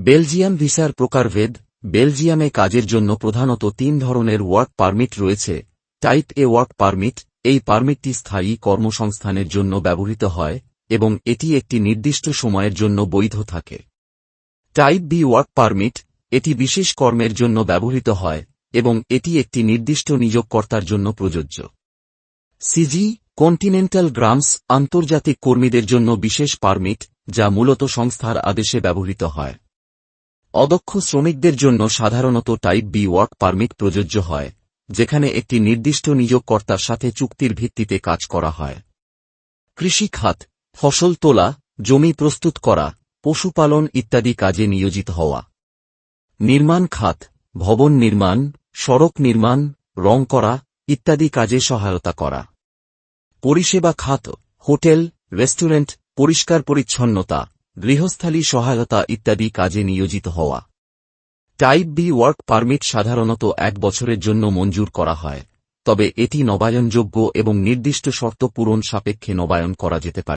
Belgium ভিসার প্রকারভেদ। বেলজিয়ামে কাজের জন্য প্রধানত 3 ধরনের ওয়ার্ক পারমিট রয়েছে। টাইপ এ ওয়ার্ক পারমিট, এই পারমিটটি স্থায়ী কর্মসংস্থানের জন্য ব্যবহৃত হয় এবং এটি একটি নির্দিষ্ট সময়ের জন্য বৈধ থাকে। টাইপ বি ওয়ার্ক পারমিট, এটি বিশেষ কর্মের জন্য ব্যবহৃত হয় এবং এটি একটি নির্দিষ্ট নিয়োগকর্তার জন্য প্রযোজ্য। সিজি কন্টিনেন্টাল গ্রামস, আন্তর্জাতিক কর্মীদের জন্য বিশেষ পারমিট, যা মূলত সংস্থার আদেশে ব্যবহৃত হয়। অদক্ষ শ্রমিকদের জন্য সাধারণত টাইপ বি ওয়ার্ক পারমিট প্রযোজ্য হয়, যেখানে একটি নির্দিষ্ট নিয়োগকর্তার সাথে চুক্তির ভিত্তিতে কাজ করা হয়। কৃষি খাত, ফসল তোলা, জমি প্রস্তুত করা, পশুপালন ইত্যাদি কাজে নিয়োজিত হওয়া। নির্মাণ খাত, ভবন নির্মাণ, সড়ক নির্মাণ, রং করা ইত্যাদি কাজে সহায়তা করা। পরিষেবা খাত, হোটেল, রেস্টুরেন্ট, পরিষ্কার পরিচ্ছন্নতা, গৃহস্থালী সহায়তা ইত্যাদি কাজে নিয়োজিত হওয়া। টাইপ বি ওয়ার্ক পারমিট সাধারণত 1 বছরের জন্য মঞ্জুর করা হয়, তবে এটি নবায়নযোগ্য এবং নির্দিষ্ট শর্ত পূরণ সাপেক্ষে নবায়ন করা যেতে পারে।